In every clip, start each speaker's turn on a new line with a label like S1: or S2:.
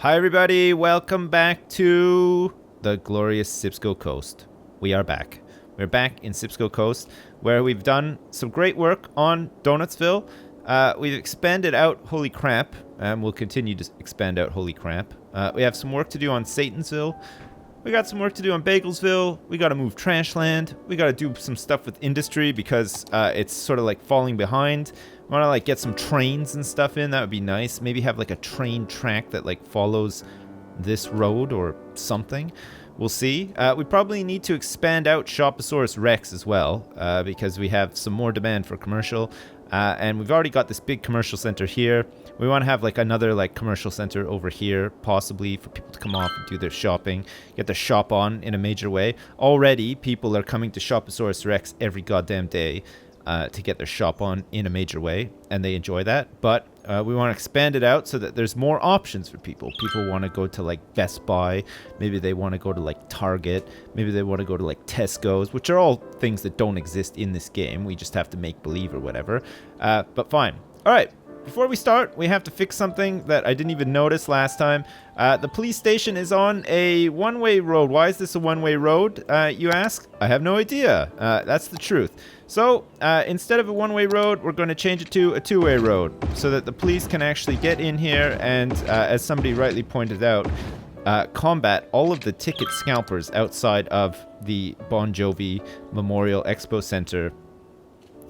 S1: Hi everybody, welcome back to the glorious Sipsco Coast. We are back. We're back in Sipsco Coast, where we've done some great work on Donutsville. We've expanded out Holy Crap, and we'll continue to expand out Holy Crap. We have some work to do on Satansville. We got some work to do on Bagelsville. We got to move Trashland. We got to do some stuff with industry because it's sort of like falling behind. We want to like get some trains and stuff in. That would be nice. Maybe have like a train track that like follows this road or something. We'll see. We probably need to expand out Shoposaurus Rex as well because we have some more demand for commercial. And we've already got this big commercial center here. We want to have like another like commercial center over here, possibly for people to come off and do their shopping, get their shop on in a major way. Already, people are coming to Shoposaurus Rex every goddamn day to get their shop on in a major way, and they enjoy that. But we want to expand it out so that there's more options for people. People want to go to like Best Buy, maybe they want to go to like Target, maybe they want to go to like Tesco's, which are all things that don't exist in this game. We just have to make believe or whatever. But fine. All right. Before we start, we have to fix something that I didn't even notice last time. The police station is on a one-way road. Why is this a one-way road, you ask? I have no idea. That's the truth. So, instead of a one-way road, we're going to change it to a two-way road so that the police can actually get in here and, as somebody rightly pointed out, combat all of the ticket scalpers outside of the Bon Jovi Memorial Expo Center,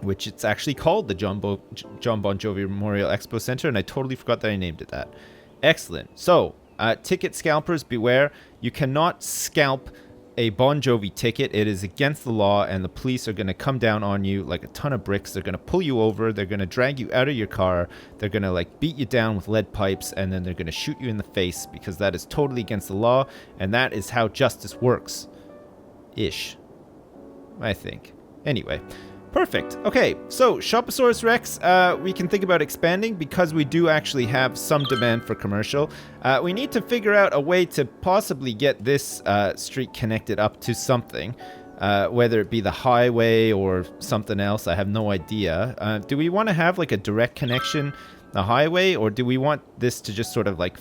S1: which it's actually called the John Bon Jovi Memorial Expo Center, and I totally forgot that I named it that. Excellent. So, ticket scalpers, beware. You cannot scalp a Bon Jovi ticket. It is against the law, and the police are going to come down on you like a ton of bricks. They're going to pull you over. They're going to drag you out of your car. They're going to like beat you down with lead pipes, and then they're going to shoot you in the face because that is totally against the law, and that is how justice works. Ish. I think. Anyway. Perfect. Okay, so Shoposaurus Rex, we can think about expanding because we do actually have some demand for commercial. We need to figure out a way to possibly get this street connected up to something, whether it be the highway or something else. I have no idea. Do we want to have like a direct connection, the highway, or do we want this to just sort of like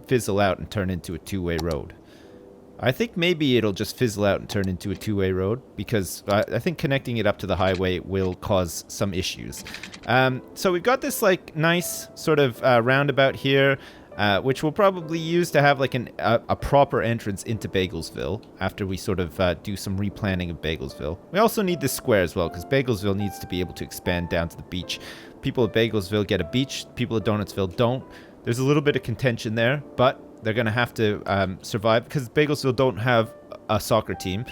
S1: fizzle out and turn into a two-way road? I think maybe it'll just fizzle out and turn into a two-way road because I think connecting it up to the highway will cause some issues. So we've got this like nice sort of roundabout here, which we'll probably use to have like a proper entrance into Bagelsville after we sort of do some replanning of Bagelsville. We also need this square as well because Bagelsville needs to be able to expand down to the beach. People at Bagelsville get a beach, people at Donutsville don't. There's a little bit of contention there, but they're going to have to survive because Bagelsville don't have a soccer team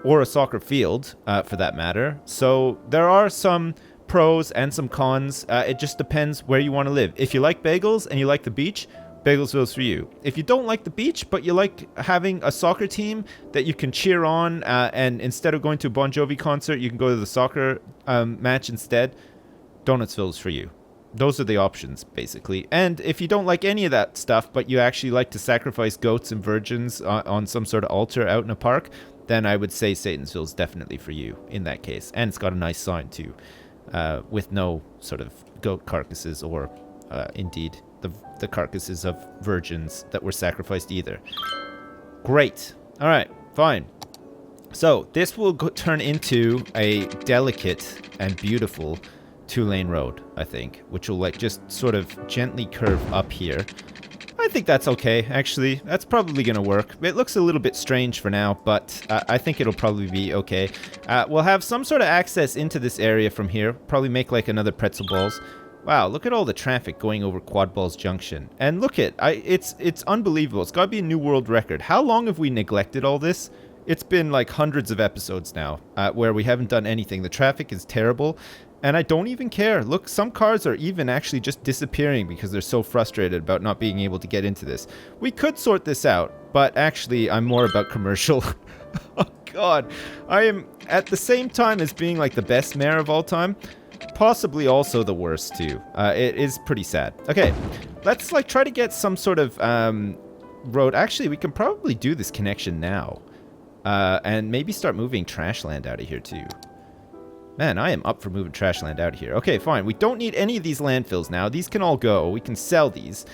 S1: or a soccer field for that matter. So there are some pros and some cons. It just depends where you want to live. If you like bagels and you like the beach, Bagelsville's for you. If you don't like the beach, but you like having a soccer team that you can cheer on and instead of going to a Bon Jovi concert, you can go to the soccer match instead, Donutsville's for you. Those are the options, basically. And if you don't like any of that stuff, but you actually like to sacrifice goats and virgins on some sort of altar out in a park, then I would say Satansville's definitely for you in that case. And it's got a nice sign, too, with no sort of goat carcasses or, indeed, the carcasses of virgins that were sacrificed either. Great. All right, fine. So this will turn into a delicate and beautiful two-lane road, I think, which will like just sort of gently curve up here. I think that's okay, actually. That's probably going to work. It looks a little bit strange for now, but I think it'll probably be okay. We'll have some sort of access into this area from here. Probably make like another pretzel balls. Wow, look at all the traffic going over Quad Balls Junction. And look it's unbelievable. It's got to be a new world record. How long have we neglected all this? It's been like hundreds of episodes now where we haven't done anything. The traffic is terrible. And I don't even care. Look, some cars are even actually just disappearing because they're so frustrated about not being able to get into this. We could sort this out, but actually I'm more about commercial. Oh God. I am at the same time as being like the best mayor of all time, possibly also the worst too. It is pretty sad. Okay, let's like try to get some sort of road. Actually, we can probably do this connection now. And maybe start moving Trashland out of here too. Man, I am up for moving Trashland out of here. Okay, fine. We don't need any of these landfills now. These can all go. We can sell these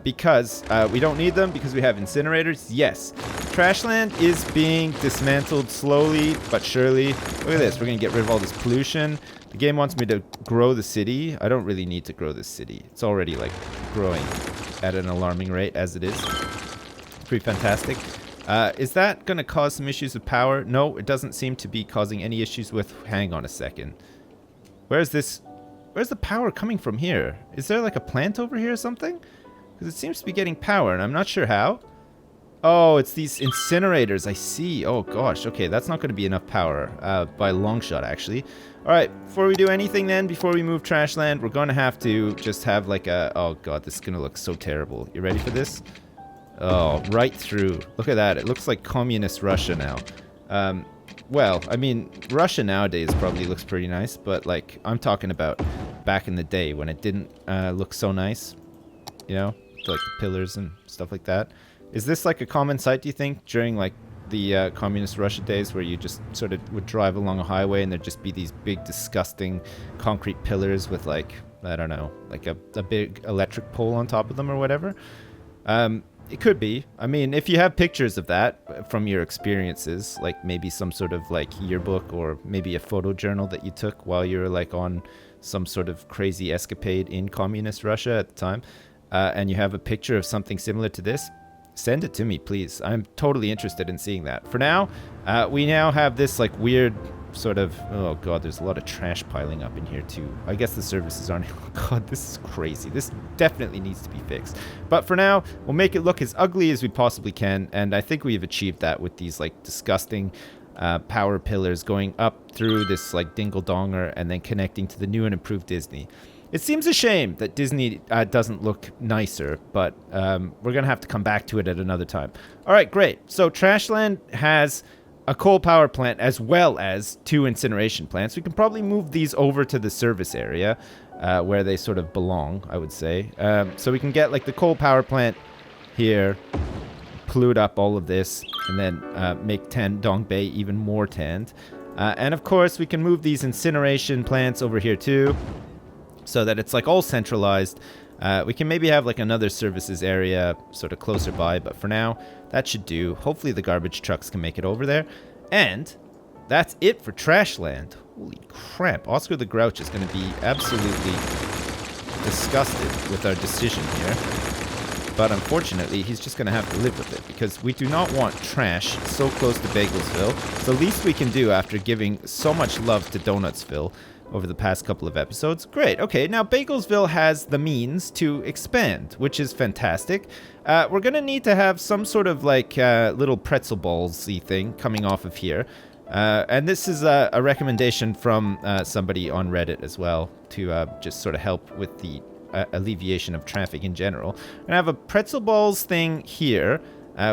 S1: because we don't need them because we have incinerators. Yes. Trashland is being dismantled slowly but surely. Look at this. We're going to get rid of all this pollution. The game wants me to grow the city. I don't really need to grow this city. It's already, like, growing at an alarming rate as it is. Pretty fantastic. Is that going to cause some issues with power? No, it doesn't seem to be causing any issues with... Hang on a second. Where's this... Where's the power coming from here? Is there like a plant over here or something? Because it seems to be getting power and I'm not sure how. Oh, it's these incinerators. I see. Oh gosh. Okay, that's not going to be enough power by a long shot actually. Alright, before we do anything then, before we move Trashland, we're going to have to just have like a... Oh god, this is going to look so terrible. You ready for this? Oh, right through. Look at that. It looks like communist Russia now. Well, I mean, Russia nowadays probably looks pretty nice, but, like, I'm talking about back in the day when it didn't look so nice. You know? Like the pillars and stuff like that. Is this, like, a common sight, do you think, during, like, the communist Russia days where you just sort of would drive along a highway and there'd just be these big, disgusting concrete pillars with, like, I don't know, like a big electric pole on top of them or whatever? It could be. I mean, if you have pictures of that from your experiences, like maybe some sort of like yearbook or maybe a photo journal that you took while you were like on some sort of crazy escapade in communist Russia at the time, and you have a picture of something similar to this, send it to me, please. I'm totally interested in seeing that. For now, we now have this like weird sort of... Oh god, there's a lot of trash piling up in here too. I guess the services aren't... Oh god, this is crazy. This definitely needs to be fixed. But for now, we'll make it look as ugly as we possibly can, and I think we've achieved that with these like disgusting power pillars going up through this like dingle-donger and then connecting to the new and improved Disney. It seems a shame that Disney doesn't look nicer, but we're gonna have to come back to it at another time. Alright, great. So Trashland has a coal power plant as well as 2 incineration plants. We can probably move these over to the service area where they sort of belong, I would say. So we can get like the coal power plant here, pollute up all of this, and then make Dong Bay even more tanned. And of course, we can move these incineration plants over here too, so that it's like all centralized. We can maybe have like another services area sort of closer by, but for now, that should do. Hopefully the garbage trucks can make it over there. And that's it for Trashland. Holy crap. Oscar the Grouch is going to be absolutely disgusted with our decision here. But unfortunately, he's just going to have to live with it because we do not want trash so close to Bagelsville. It's the least we can do after giving so much love to Donutsville over the past couple of episodes. Great. Okay, now Bagelsville has the means to expand, which is fantastic. We're going to need to have some sort of like little pretzel balls-y thing coming off of here. And this is a recommendation from somebody on Reddit as well to just sort of help with the alleviation of traffic in general. We're going to have a pretzel balls thing here,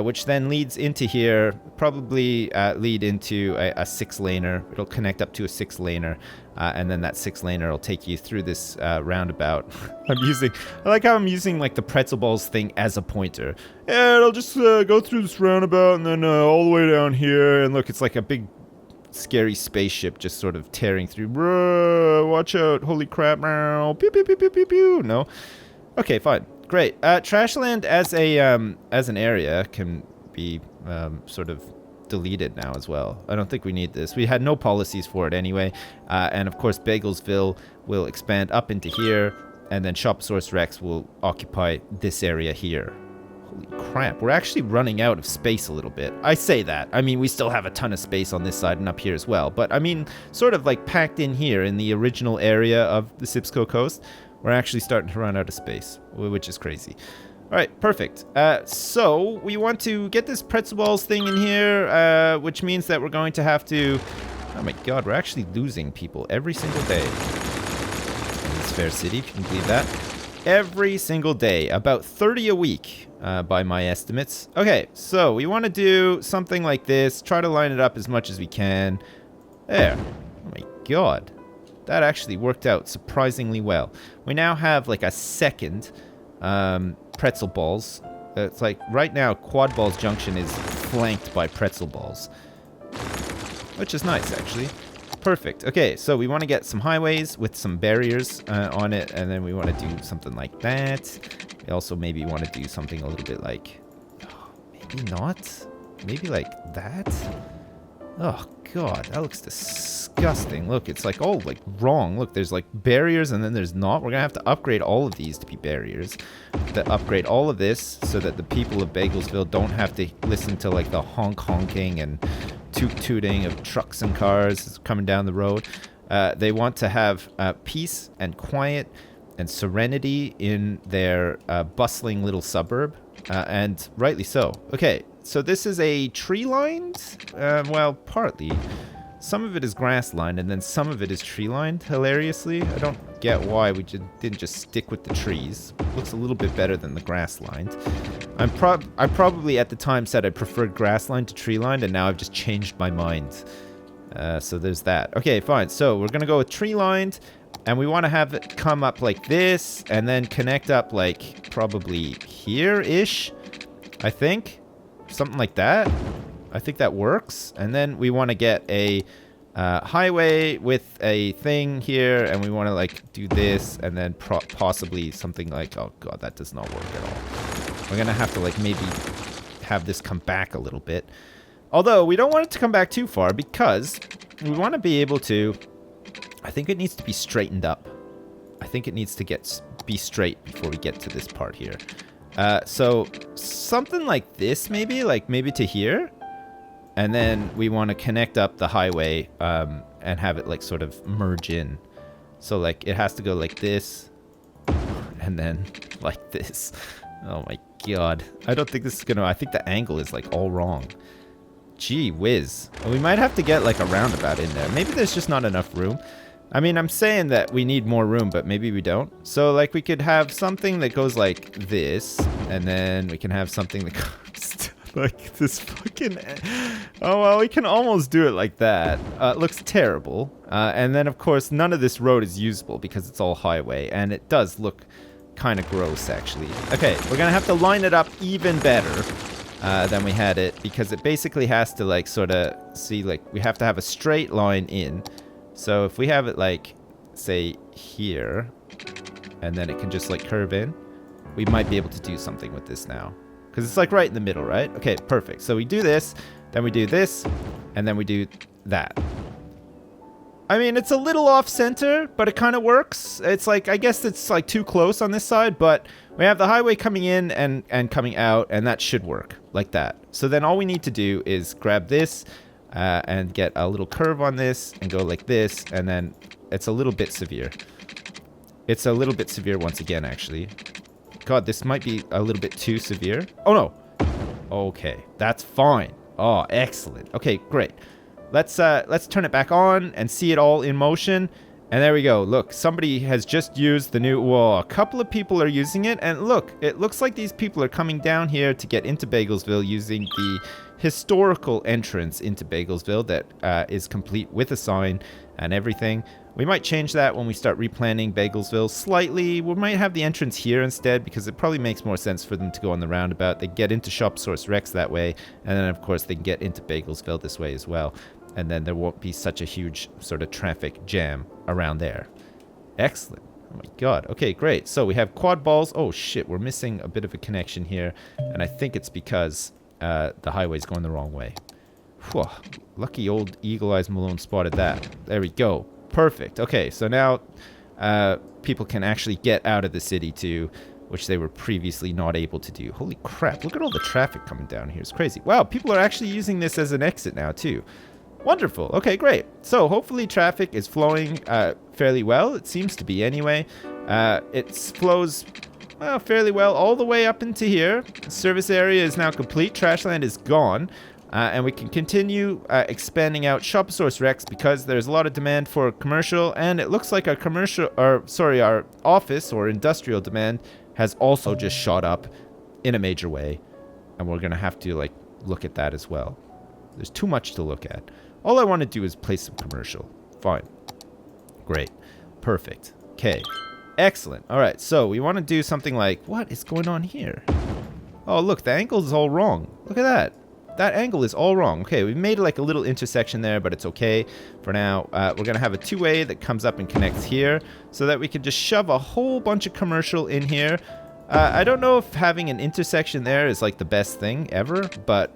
S1: which then leads into here, probably lead into a 6-laner. It'll connect up to a 6-laner, and then that 6-laner will take you through this roundabout. I like how I'm using like the pretzel balls thing as a pointer. Yeah, it'll just go through this roundabout and then all the way down here, and look, it's like a big scary spaceship just sort of tearing through. Bruh, watch out, holy crap. Pew, pew, pew, pew, pew, pew. No? Okay, fine. Great. Trashland as an area can be sort of deleted now as well. I don't think we need this. We had no policies for it anyway. And of course, Bagelsville will expand up into here, and then Shoposaurus Rex will occupy this area here. Holy crap, we're actually running out of space a little bit. I say that. I mean, we still have a ton of space on this side and up here as well. But I mean, sort of like packed in here in the original area of the Sipsco Coast, we're actually starting to run out of space, which is crazy. All right, perfect. So we want to get this pretzel balls thing in here, which means that we're going to have to... Oh my god, we're actually losing people every single day in this fair city, if you can believe that. Every single day, about 30 a week by my estimates. Okay, so we want to do something like this, try to line it up as much as we can. There. Oh my god. That actually worked out surprisingly well. We now have like a second pretzel balls. It's like right now Quad Balls Junction is flanked by pretzel balls, which is nice actually. perfect. Okay, so we want to get some highways with some barriers on it, and then we want to do something like that. We also maybe want to do something a little bit like, maybe not. Maybe like that. Oh god, that looks disgusting. Look, it's like all like wrong. Look, there's like barriers and then there's not. We're gonna have to upgrade all of these to be barriers. To upgrade all of this so that the people of Bagelsville don't have to listen to like the honking and tooting of trucks and cars coming down the road. They want to have peace and quiet and serenity in their bustling little suburb, and rightly so. Okay, so this is a tree-lined? Well, partly. Some of it is grass-lined, and then some of it is tree-lined, hilariously. I don't get why we didn't just stick with the trees. Looks a little bit better than the grass-lined. I probably at the time said I preferred grass-lined to tree-lined, and now I've just changed my mind. So there's that. Okay, fine. So we're going to go with tree-lined, and we want to have it come up like this, and then connect up like probably here-ish, I think. Something like that. I think that works. And then we want to get a highway with a thing here, and we want to like do this, and then possibly something like, oh god, that does not work at all. We're gonna have to like maybe have this come back a little bit. Although we don't want it to come back too far because we want to be able to, I think it needs to be straightened up. I think it needs to be straight before we get to this part here. So something like this maybe to here. And then we want to connect up the highway and have it like sort of merge in. So like it has to go like this and then like this. Oh my god. I don't think this is gonna, I think the angle is like all wrong. Gee whiz. We might have to get like a roundabout in there. Maybe there's just not enough room. I mean, I'm saying that we need more room, but maybe we don't. So like we could have something that goes like this, and then we can have something that goes like this fucking... Oh, well, we can almost do it like that. It looks terrible. And then, of course, none of this road is usable because it's all highway. And it does look kind of gross, actually. Okay, we're going to have to line it up even better than we had it. Because it basically has to, like, sort of... See, like, we have to have a straight line in. So if we have it, like, say, here... And then it can just, like, curve in. We might be able to do something with this now. Because it's like right in the middle, right? Okay, perfect. So we do this, then we do this, and then we do that. I mean, it's a little off-center, but it kind of works. It's like, I guess it's like too close on this side, but we have the highway coming in and coming out, and that should work like that. So then all we need to do is grab this and get a little curve on this and go like this, and then it's a little bit severe. It's a little bit severe once again, actually. God, this might be a little bit too severe. Oh, no. Okay, that's fine. Oh, excellent. Okay, great. Let's turn it back on and see it all in motion. And there we go. Look, somebody has just used the new... Whoa, a couple of people are using it. And look, it looks like these people are coming down here to get into Bagelsville using the historical entrance into Bagelsville that is complete with a sign and everything. We might change that when we start replanning Bagelsville slightly. We might have the entrance here instead because it probably makes more sense for them to go on the roundabout. They get into Shop Source Rex that way, and then of course they can get into Bagelsville this way as well. And then there won't be such a huge sort of traffic jam around there. Excellent. Oh my god. Okay, great. So we have quad balls. Oh shit, we're missing a bit of a connection here. And I think it's because the highway's going the wrong way. Whew. Lucky old Eagle Eyes Malone spotted that. There we go. Perfect. Okay, so now people can actually get out of the city too, which they were previously not able to do. Holy crap, look at all the traffic coming down here. It's crazy. Wow, people are actually using this as an exit now too. Wonderful. Okay, great. So hopefully traffic is flowing fairly well. It seems to be anyway. It flows fairly well all the way up into here. The service area is now complete. Trashland is gone. And we can continue expanding out Shop Source Rex because there's a lot of demand for commercial, and it looks like our office or industrial demand has also just shot up in a major way, and we're gonna have to like look at that as well. There's too much to look at. All I want to do is place some commercial. Fine. Great. Perfect. Okay. Excellent. All right. So we want to do something like, what is going on here? Oh, look, the angle is all wrong. Look at that. that angle is all wrong. Okay, we made like a little intersection there, but it's okay for now. We're going to have a two-way that comes up and connects here so that we can just shove a whole bunch of commercial in here. I don't know if having an intersection there is like the best thing ever, but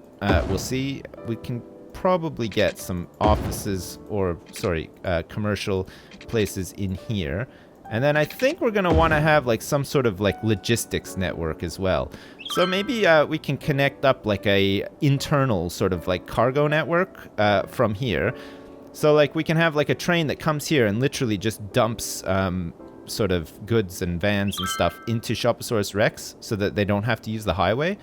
S1: we'll see. We can probably get some offices or, sorry, commercial places in here. And then I think we're going to want to have like some sort of like logistics network as well. So maybe we can connect up like a internal sort of like cargo network from here. So like we can have like a train that comes here and literally just dumps sort of goods and vans and stuff into Shoposaurus Rex so that they don't have to use the highway.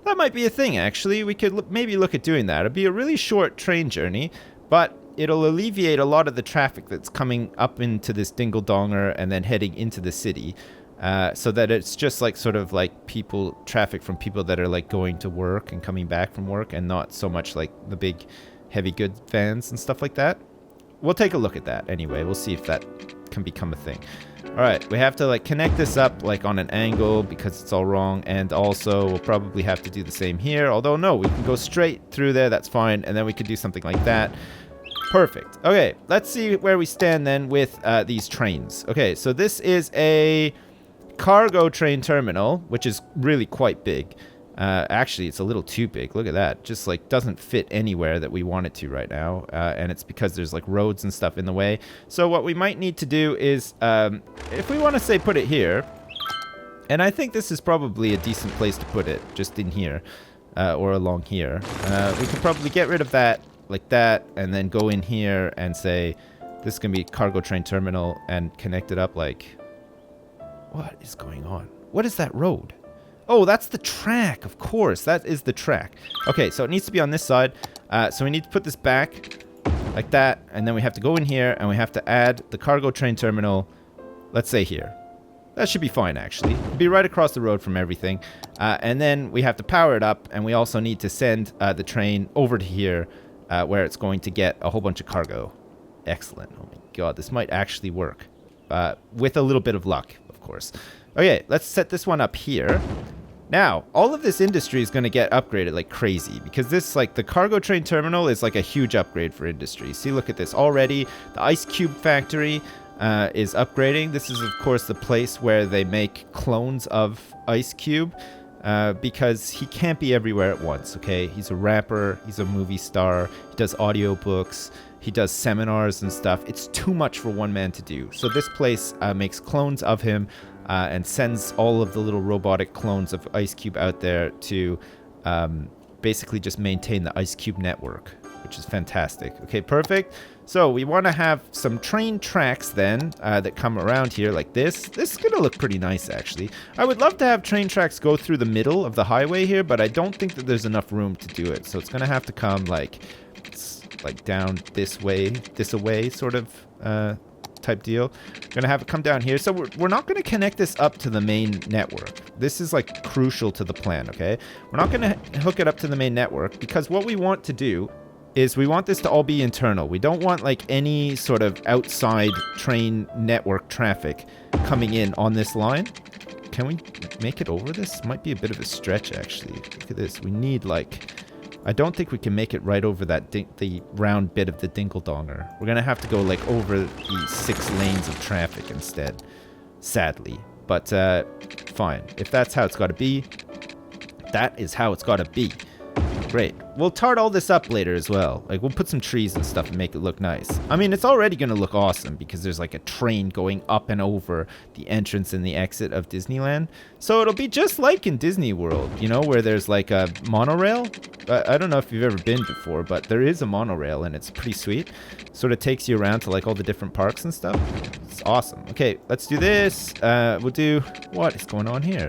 S1: That might be a thing, actually. We could maybe look at doing that. It'd be a really short train journey, but it'll alleviate a lot of the traffic that's coming up into this dingle-donger and then heading into the city, so that it's just like sort of like traffic from people that are like going to work and coming back from work, and not so much like the big heavy goods vans and stuff like that. We'll take a look at that anyway. We'll see if that can become a thing. All right, we have to like connect this up like on an angle because it's all wrong, and also we'll probably have to do the same here, although no, we can go straight through there, that's fine, and then we could do something like that. Perfect. Okay, let's see where we stand then with these trains. Okay, so this is a cargo train terminal, which is really quite big. Actually, it's a little too big. Look at that. Just like doesn't fit anywhere that we want it to right now. And it's because there's like roads and stuff in the way. So what we might need to do is, if we want to say put it here, and I think this is probably a decent place to put it, just in here, or along here. We could probably get rid of that like that, and then go in here and say, this is going to be cargo train terminal, and connect it up like, what is going on? What is that road? Oh, that's the track, of course. That is the track. Okay, so it needs to be on this side. So we need to put this back like that, and then we have to go in here, and we have to add the cargo train terminal, let's say here. That should be fine, actually. It'll be right across the road from everything. And then we have to power it up, and we also need to send the train over to here, where it's going to get a whole bunch of cargo. Excellent. Oh my god, this might actually work. With a little bit of luck, of course. Okay, let's set this one up here. Now, all of this industry is going to get upgraded like crazy, because this, like, the cargo train terminal is like a huge upgrade for industry. See, look at this. Already, the ice cube factory is upgrading. This is, of course, the place where they make clones of Ice Cube, because he can't be everywhere at once, okay? He's a rapper, he's a movie star, he does audiobooks, he does seminars and stuff. It's too much for one man to do. So this place makes clones of him, and sends all of the little robotic clones of Ice Cube out there to basically just maintain the Ice Cube network, which is fantastic. Okay, perfect. So we want to have some train tracks then that come around here like this. This is going to look pretty nice, actually. I would love to have train tracks go through the middle of the highway here, but I don't think that there's enough room to do it. So it's going to have to come like down this way sort of type deal. Gonna have it come down here. So we're not gonna connect this up to the main network. This is like crucial to the plan, okay? We're not gonna hook it up to the main network, because what we want to do is we want this to all be internal. We don't want like any sort of outside train network traffic coming in on this line. Can we make it over this? Might be a bit of a stretch, actually. Look at this. We need like, I don't think we can make it right over that the round bit of the dingle-donger. We're going to have to go like over the 6 lanes of traffic instead, sadly. But fine. If that's how it's got to be, that is how it's got to be. Great. We'll tart all this up later as well. Like, we'll put some trees and stuff and make it look nice. I mean, it's already going to look awesome because there's like a train going up and over the entrance and the exit of Disneyland. So it'll be just like in Disney World, you know, where there's like a monorail. I don't know if you've ever been before, but there is a monorail and it's pretty sweet. Sort of takes you around to like all the different parks and stuff. It's awesome. Okay, let's do this. We'll do... What is going on here?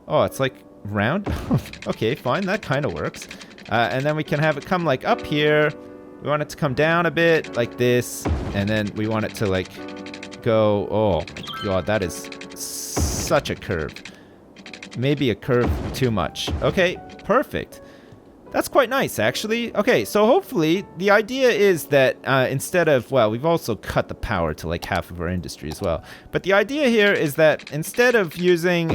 S1: Oh, it's like round? Okay, fine. That kind of works. And then we can have it come like up here. We want it to come down a bit like this. And then we want it to like go... Oh, my God, that is such a curve. Maybe a curve too much. Okay, perfect. That's quite nice, actually. Okay, so hopefully the idea is that instead of... Well, we've also cut the power to like half of our industry as well. But the idea here is that instead of using...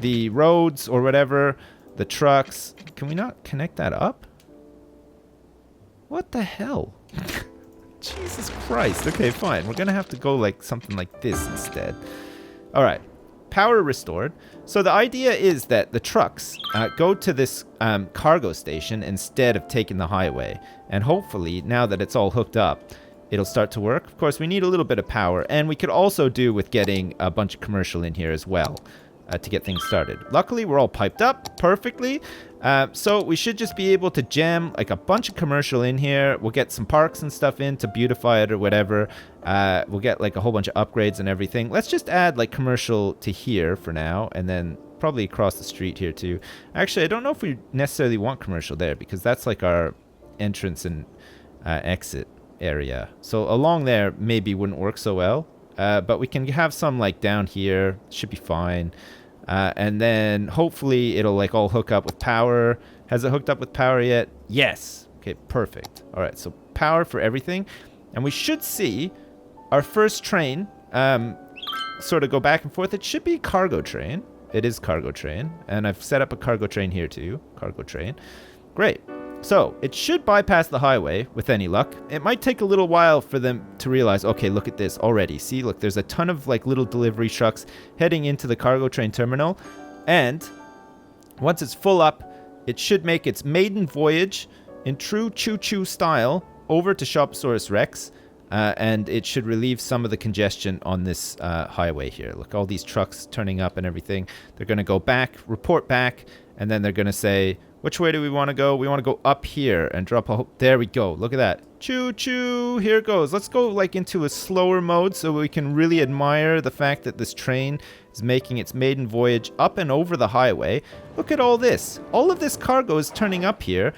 S1: the roads or whatever the trucks. Can we not connect that up? What the hell? Jesus Christ. Okay, fine. We're going to have to go like something like this instead. All right. Power restored. So the idea is that the trucks go to this cargo station instead of taking the highway. And hopefully, now that it's all hooked up, it'll start to work. Of course, we need a little bit of power. And we could also do with getting a bunch of commercial in here as well to get things started. Luckily, we're all piped up perfectly. So we should just be able to jam like a bunch of commercial in here. We'll get some parks and stuff in to beautify it or whatever. We'll get like a whole bunch of upgrades and everything. Let's just add like commercial to here for now, and then probably across the street here too. Actually, I don't know if we necessarily want commercial there because that's like our entrance and exit area. So along there maybe wouldn't work so well. But we can have some like down here. Should be fine. And then hopefully it'll like all hook up with power. Has it hooked up with power yet? Yes. Okay, perfect. All right, so power for everything. And we should see our first train sort of go back and forth. It should be cargo train. It is cargo train. And I've set up a cargo train here too. Cargo train. Great. So it should bypass the highway with any luck. It might take a little while for them to realize, okay, look at this already. See, look, there's a ton of like little delivery trucks heading into the cargo train terminal. And once it's full up, it should make its maiden voyage in true choo-choo style over to Shoposaurus Rex. And it should relieve some of the congestion on this highway here. Look, all these trucks turning up and everything. They're going to go back, report back, and then they're going to say, which way do we want to go? We want to go up here and drop a... There we go. Look at that. Choo-choo. Here it goes. Let's go like into a slower mode so we can really admire the fact that this train is making its maiden voyage up and over the highway. Look at all this. All of this cargo is turning up here,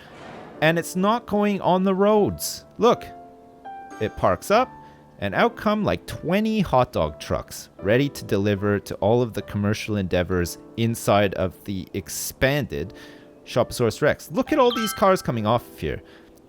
S1: and it's not going on the roads. Look. It parks up, and out come like 20 hot dog trucks ready to deliver to all of the commercial endeavors inside of the expanded Shoposaurus Rex. Look at all these cars coming off of here.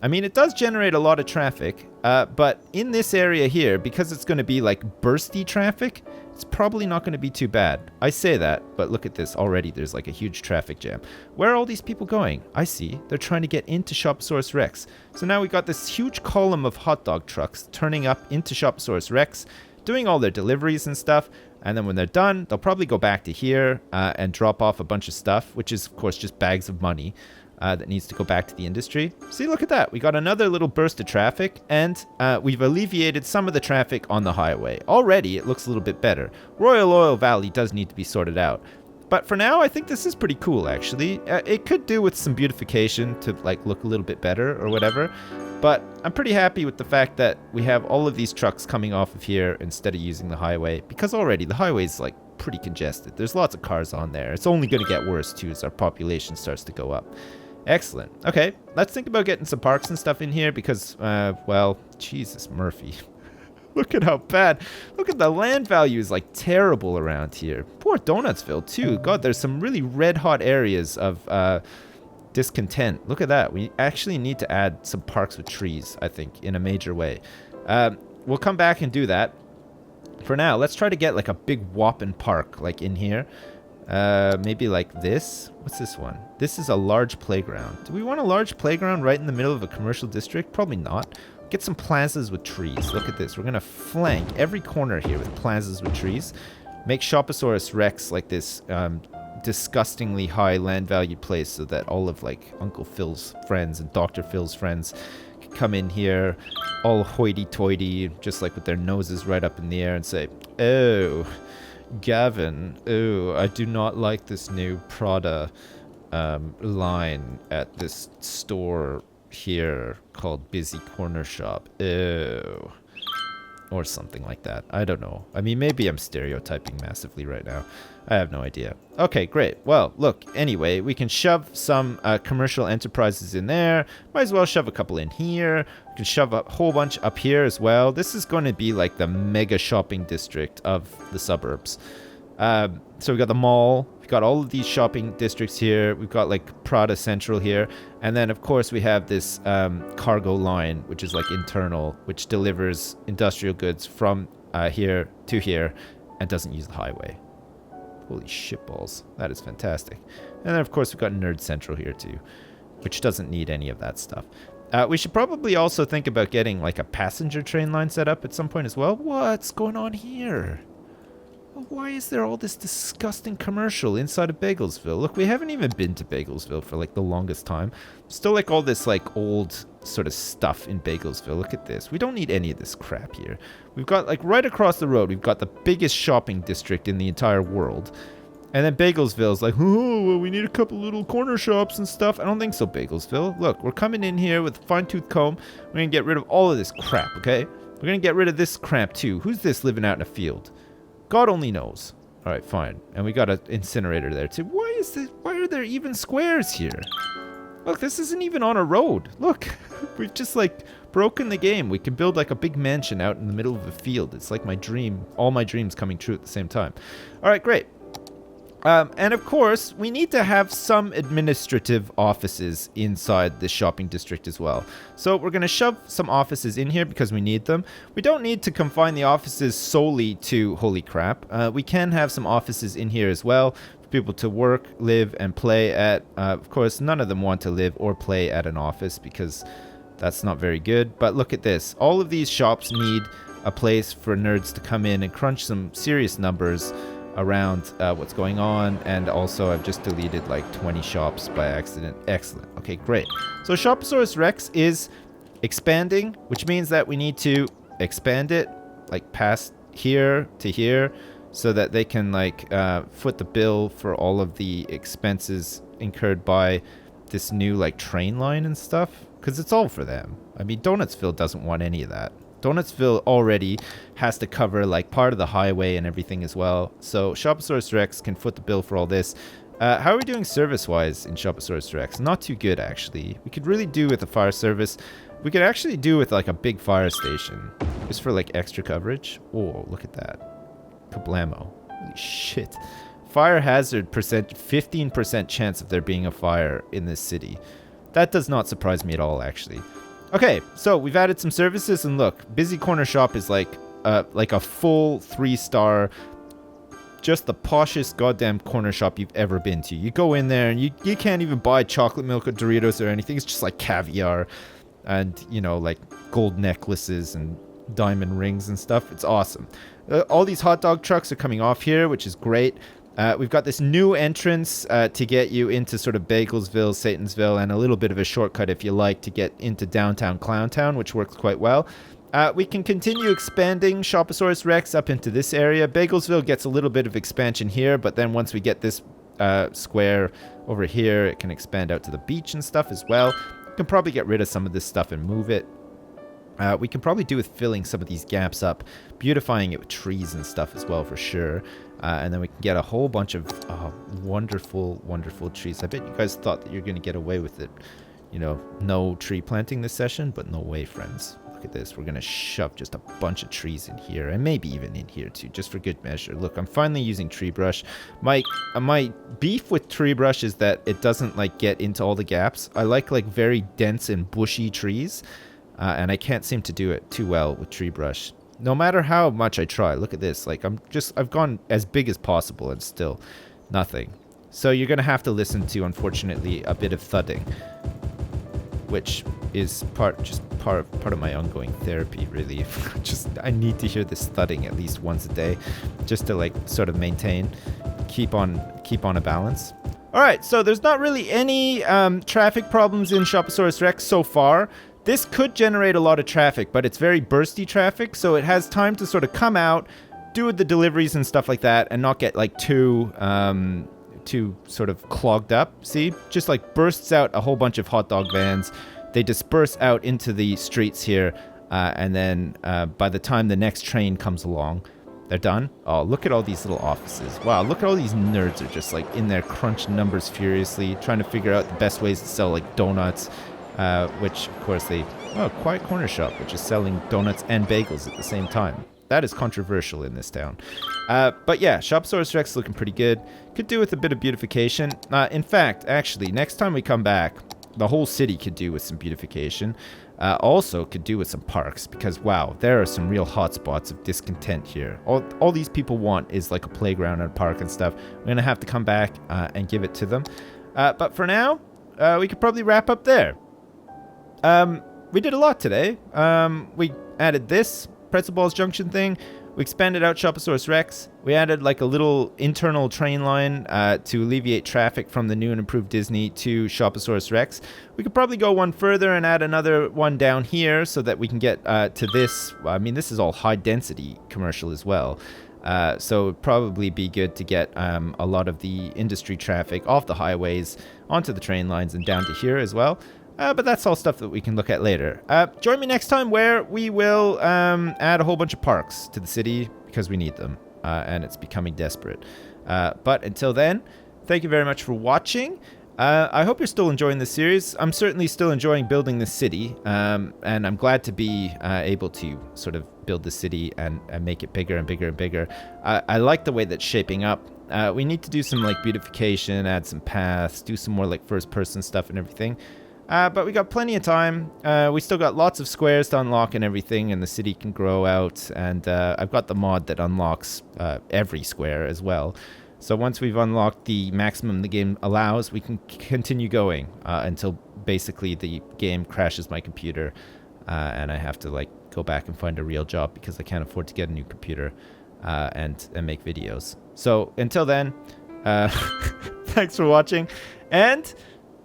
S1: I mean, it does generate a lot of traffic, but in this area here, because it's going to be like bursty traffic, it's probably not going to be too bad. I say that, but look at this. Already there's like a huge traffic jam. Where are all these people going? I see. They're trying to get into Shoposaurus Rex. So now we've got this huge column of hot dog trucks turning up into Shoposaurus Rex, doing all their deliveries and stuff. And then when they're done, they'll probably go back to here and drop off a bunch of stuff, which is, of course, just bags of money that needs to go back to the industry. See, look at that. We got another little burst of traffic, and we've alleviated some of the traffic on the highway. Already, it looks a little bit better. Royal Oil Valley does need to be sorted out. But for now, I think this is pretty cool, actually. It could do with some beautification to like look a little bit better or whatever. But I'm pretty happy with the fact that we have all of these trucks coming off of here instead of using the highway. Because already the highway is like pretty congested. There's lots of cars on there. It's only going to get worse too as our population starts to go up. Excellent. Okay, let's think about getting some parks and stuff in here because, well, Jesus, Murphy. Look at how bad. Look at the land value is like terrible around here. Poor Donutsville too. God, there's some really red hot areas of discontent. Look at that. We actually need to add some parks with trees, I think, in a major way. We'll come back and do that. For now, let's try to get like a big whopping park like in here. Maybe like this. What's this one? This is a large playground. Do we want a large playground right in the middle of a commercial district? Probably not. Get some plazas with trees. Look at this. We're going to flank every corner here with plazas with trees. Make Shoposaurus Rex like this disgustingly high land value place so that all of like Uncle Phil's friends and Dr. Phil's friends can come in here all hoity-toity, just like with their noses right up in the air and say, "Oh, Gavin, oh, I do not like this new Prada line at this store here called Busy Corner Shop. Oh." Or something like that. I don't know. I mean, maybe I'm stereotyping massively right now. I have no idea. Okay, great. Well, look, anyway, we can shove some commercial enterprises in there. Might as well shove a couple in here. We can shove a whole bunch up here as well. This is going to be like the mega shopping district of the suburbs. So we got the mall. We've got all of these shopping districts here. We've got like Prada Central here. And then, of course, we have this cargo line, which is like internal, which delivers industrial goods from here to here and doesn't use the highway. Holy shitballs. That is fantastic. And then, of course, we've got Nerd Central here, too, which doesn't need any of that stuff. We should probably also think about getting, like, a passenger train line set up at some point as well. What's going on here? Why is there all this disgusting commercial inside of Bagelsville? Look, we haven't even been to Bagelsville for, like, the longest time. Still, like, all this, like, old sort of stuff in Bagelsville. Look at this. We don't need any of this crap here. We've got, like, right across the road, we've got the biggest shopping district in the entire world. And then Bagelsville's like, oh, well, we need a couple little corner shops and stuff. I don't think so, Bagelsville. Look, we're coming in here with a fine-tooth comb. We're going to get rid of all of this crap, okay? We're going to get rid of this crap, too. Who's this living out in a field? God only knows. All right, fine. And we got an incinerator there, too. Why are there even squares here? Look, this isn't even on a road. Look, we've just, like, broken the game. We can build, like, a big mansion out in the middle of a field. It's like my dream. All my dreams coming true at the same time. All right, great. And of course, we need to have some administrative offices inside the shopping district as well. So we're going to shove some offices in here because we need them. We don't need to confine the offices solely to holy crap. We can have some offices in here as well for people to work, live, and play at. Of course, none of them want to live or play at an office because that's not very good. But look at this. All of these shops need a place for nerds to come in and crunch some serious numbers around what's going on. And also I've just deleted like 20 shops by accident. Excellent. Okay, great. So Shoposaurus Rex is expanding, which means that we need to expand it like past here to here so that they can like foot the bill for all of the expenses incurred by this new like train line and stuff, because it's all for them. I mean, Donutsville doesn't want any of that. Donutsville already has to cover like part of the highway and everything as well. So Shoposaurus Rex can foot the bill for all this. How are we doing service-wise in Shoposaurus Rex? Not too good, actually. We could really do with a fire service. We could actually do with like a big fire station just for like extra coverage. Oh, look at that. Kablamo. Holy shit. Fire hazard percent, 15% chance of there being a fire in this city. That does not surprise me at all, actually. Okay, so we've added some services, and look, Busy Corner Shop is like a full 3-star, just the poshest goddamn corner shop you've ever been to. You go in there and you can't even buy chocolate milk or Doritos or anything. It's just like caviar and, you know, like gold necklaces and diamond rings and stuff. It's awesome. All these hot dog trucks are coming off here, which is great. We've got this new entrance to get you into sort of Bagelsville, Satonsville, and a little bit of a shortcut if you like to get into downtown Clowntown, which works quite well. We can continue expanding Shoposaurus Rex up into this area. Bagelsville gets a little bit of expansion here, but then once we get this square over here, it can expand out to the beach and stuff as well. We can probably get rid of some of this stuff and move it. We can probably do with filling some of these gaps up, beautifying it with trees and stuff as well for sure. And then we can get a whole bunch of wonderful, wonderful trees. I bet you guys thought that you're going to get away with it. You know, no tree planting this session, but no way, friends. Look at this. We're going to shove just a bunch of trees in here, and maybe even in here too, just for good measure. Look, I'm finally using tree brush. My beef with tree brush is that it doesn't like get into all the gaps. I like very dense and bushy trees, and I can't seem to do it too well with tree brush. No matter how much I try. Look at this. Like I've gone as big as possible and still nothing. So you're going to have to listen to, unfortunately, a bit of thudding, which is part of my ongoing therapy, really. I need to hear this thudding at least once a day just to like sort of maintain, keep on a balance. All right, so there's not really any traffic problems in Shoposaurus Rex so far. This could generate a lot of traffic, but it's very bursty traffic, so it has time to sort of come out, do the deliveries and stuff like that, and not get like too sort of clogged up. See? Just like bursts out a whole bunch of hot dog vans. They disperse out into the streets here, and then by the time the next train comes along, they're done. Oh, look at all these little offices. Wow, look at all these nerds are just like in there crunching numbers furiously, trying to figure out the best ways to sell like donuts. Which, of course, Quiet Corner Shop, which is selling donuts and bagels at the same time. That is controversial in this town. But yeah, Shoposaurus Rex looking pretty good. Could do with a bit of beautification. In fact, actually, next time we come back, the whole city could do with some beautification. Also could do with some parks, because wow, there are some real hot spots of discontent here. All these people want is like a playground and a park and stuff. We're gonna have to come back and give it to them. But for now, we could probably wrap up there. We did a lot today. We added this Pretzel Balls Junction thing. We expanded out Shoposaurus Rex. We added like a little internal train line to alleviate traffic from the new and improved Disney to Shoposaurus Rex. We could probably go one further and add another one down here so that we can get to this. I mean, this is all high density commercial as well. So it'd probably be good to get a lot of the industry traffic off the highways onto the train lines and down to here as well. But that's all stuff that we can look at later. Join me next time where we will add a whole bunch of parks to the city because we need them. And it's becoming desperate. But until then, thank you very much for watching. I hope you're still enjoying this series. I'm certainly still enjoying building this city. And I'm glad to be able to sort of build the city and make it bigger and bigger and bigger. I like the way that's shaping up. We need to do some like beautification, add some paths, do some more like first person stuff and everything. But we got plenty of time. We still got lots of squares to unlock and everything, and the city can grow out. And I've got the mod that unlocks every square as well. So once we've unlocked the maximum the game allows, we can continue going until basically the game crashes my computer. And I have to like go back and find a real job because I can't afford to get a new computer and make videos. So until then, thanks for watching, and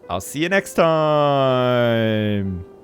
S1: I'll see you next time.